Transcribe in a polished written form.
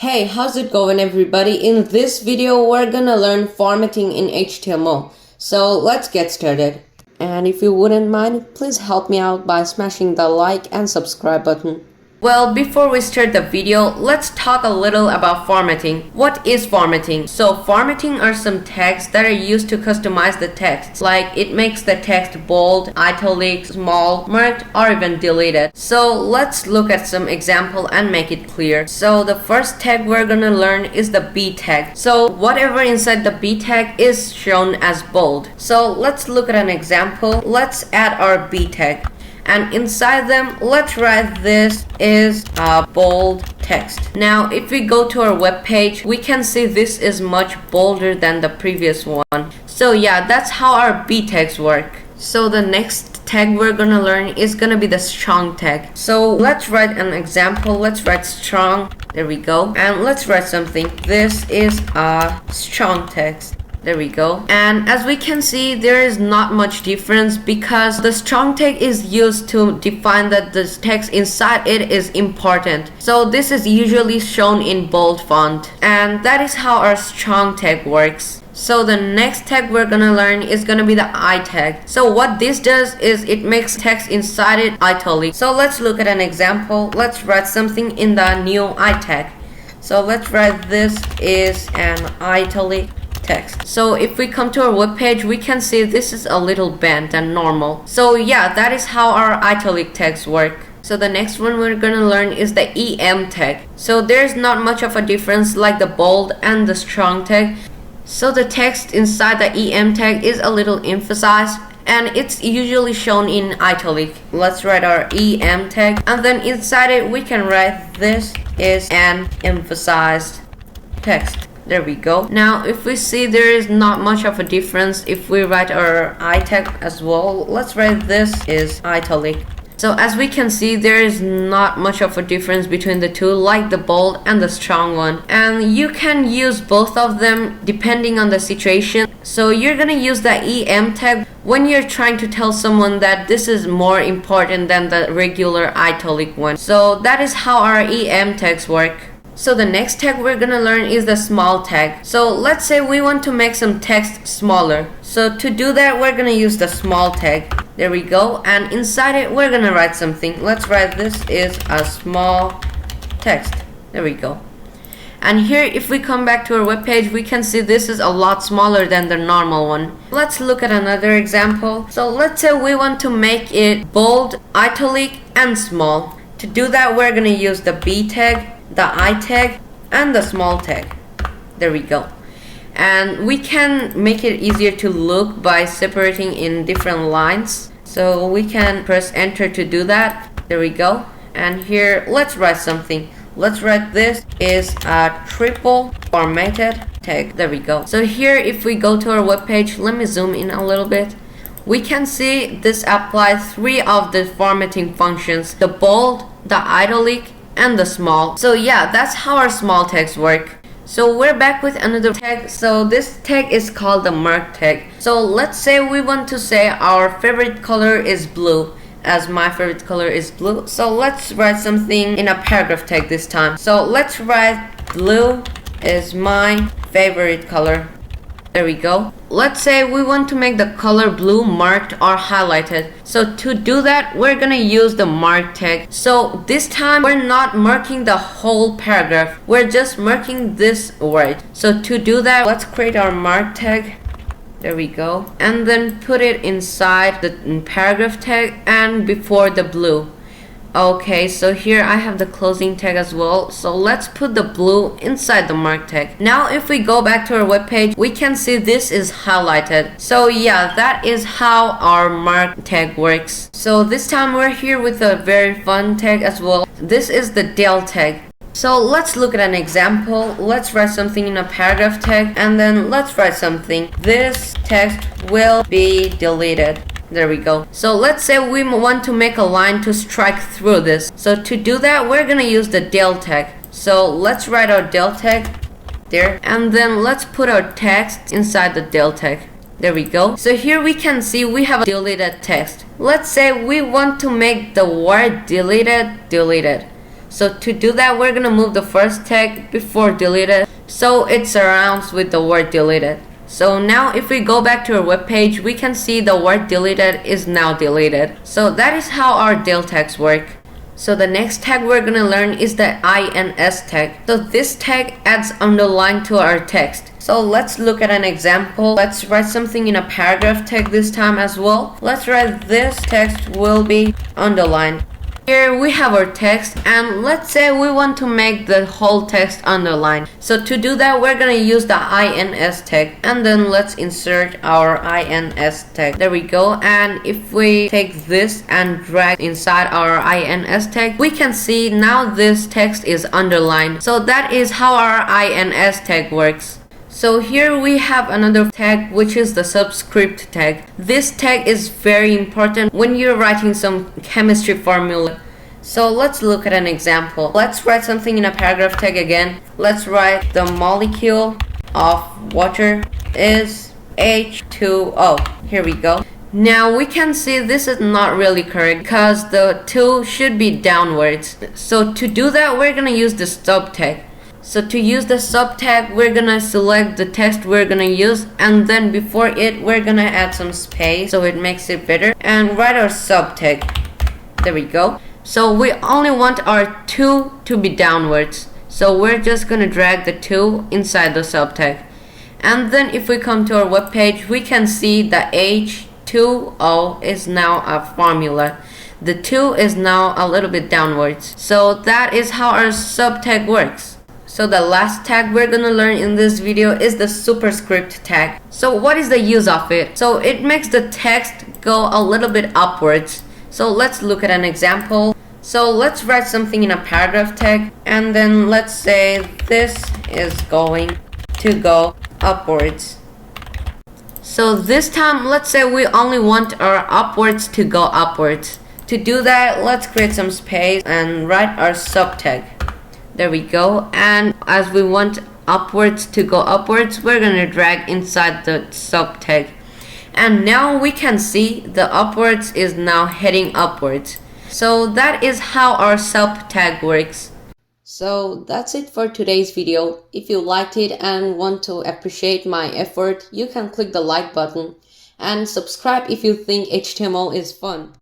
Hey, how's it going everybody? In this video, we're gonna learn formatting in HTML. So let's get started. And if you wouldn't mind, please help me out by smashing the like and subscribe button. Well, before we start the video, let's talk a little about formatting. What is formatting? So formatting are some tags that are used to customize the text. Like it makes the text bold, italic, small, marked, or even deleted. So let's look at some example and make it clear. So the first tag we're gonna learn is the B tag. So whatever inside the B tag is shown as bold. So let's look at an example. Let's add our B tag. And inside them, let's write this is a bold text. Now, if we go to our web page, we can see this is much bolder than the previous one. So yeah, that's how our B tags work. So the next tag we're gonna learn is gonna be the strong tag. So let's write an example. Let's write strong. There we go. And let's write something. This is a strong text. There we go. And as we can see, there is not much difference because the strong tag is used to define that the text inside it is important. So this is usually shown in bold font. And that is how our strong tag works. So the next tag we're gonna learn is gonna be the I tag. So what this does is it makes text inside it italic. So let's look at an example. Let's write something in the new I tag. So let's write this is an italic text. So if we come to our web page, we can see this is a little bent than normal. So yeah, that is how our italic tags work. So the next one we're gonna learn is the EM tag. So there's not much of a difference like the bold and the strong tag. So the text inside the EM tag is a little emphasized and it's usually shown in italic. Let's write our EM tag and then inside it we can write this is an emphasized text. There we go. Now if we see there is not much of a difference if we write our I tag as well, let's write this is italic. So as we can see, there is not much of a difference between the two, like the bold and the strong one. And you can use both of them depending on the situation. So you're gonna use the EM tag when you're trying to tell someone that this is more important than the regular italic one. So that is how our EM tags work. So the next tag we're gonna learn is the small tag. So let's say we want to make some text smaller. So to do that, we're gonna use the small tag. There we go. And inside it, we're gonna write something. Let's write this is a small text. There we go. And here, if we come back to our web page, we can see this is a lot smaller than the normal one. Let's look at another example. So let's say we want to make it bold, italic, and small. To do that, we're gonna use the B tag, the I tag, and the small tag. There we go. And we can make it easier to look by separating in different lines. So we can press enter to do that. There we go. And here, let's write something. Let's write this is a triple formatted tag. There we go. So here, if we go to our web page, let me zoom in a little bit. We can see this applies 3 of the formatting functions: the bold, the italic, and the small. So yeah, that's how our small tags work. So we're back with another tag. So this tag is called the mark tag. So let's say we want to say our favorite color is blue, as my favorite color is blue. So let's write something in a paragraph tag this time. So let's write blue is my favorite color. There we go. Let's say we want to make the color blue marked or highlighted. So to do that, we're gonna use the mark tag. So this time we're not marking the whole paragraph. We're just marking this word. So to do that, let's create our mark tag. There we go. And then put it inside the paragraph tag and before the blue. Okay, so here I have the closing tag as well. So let's put the blue inside the mark tag. Now if we go back to our web page, we can see this is highlighted. So yeah, that is how our mark tag works. So this time we're here with a very fun tag as well. This is the del tag. So let's look at an example. Let's write something in a paragraph tag and then let's write something. This text will be deleted. There we go. So let's say we want to make a line to strike through this. So to do that, we're gonna use the del tag. So let's write our del tag there and then let's put our text inside the del tag. There we go. So here we can see we have a deleted text. Let's say we want to make the word deleted. So to do that, we're gonna move the first tag before deleted so it surrounds with the word deleted. So now if we go back to our web page, we can see the word deleted is now deleted. So that is how our del tags work. So the next tag we're gonna learn is the ins tag. So this tag adds underline to our text. So let's look at an example. Let's write something in a paragraph tag this time as well. Let's write this text will be underlined. Here we have our text, and let's say we want to make the whole text underlined. So to do that, we're gonna use the ins tag, and then let's insert our ins tag. There we go. And if we take this and drag inside our ins tag, we can see now this text is underlined. So that is how our ins tag works. So here we have another tag, which is the subscript tag. This tag is very important when you're writing some chemistry formula. So let's look at an example. Let's write something in a paragraph tag again. Let's write the molecule of water is H2O. Here we go. Now we can see this is not really correct because the 2 should be downwards. So to do that, we're gonna use the sub tag. So to use the sub tag, we're gonna select the text we're gonna use, and then before it, we're gonna add some space so it makes it better, and write our sub tag. There we go. So we only want our 2 to be downwards. So we're just gonna drag the 2 inside the sub tag. And then if we come to our web page, we can see the H2O is now a formula. The 2 is now a little bit downwards. So that is how our sub tag works. So the last tag we're gonna learn in this video is the superscript tag. So what is the use of it? So it makes the text go a little bit upwards. So let's look at an example. So let's write something in a paragraph tag, and then let's say this is going to go upwards. So this time, let's say we only want our upwards to go upwards. To do that, let's create some space and write our sub tag. There we go. And as we want upwards to go upwards, we're gonna drag inside the sub tag. And now we can see the upwards is now heading upwards. So that is how our sub tag works. So that's it for today's video. If you liked it and want to appreciate my effort, you can click the like button and subscribe if you think HTML is fun.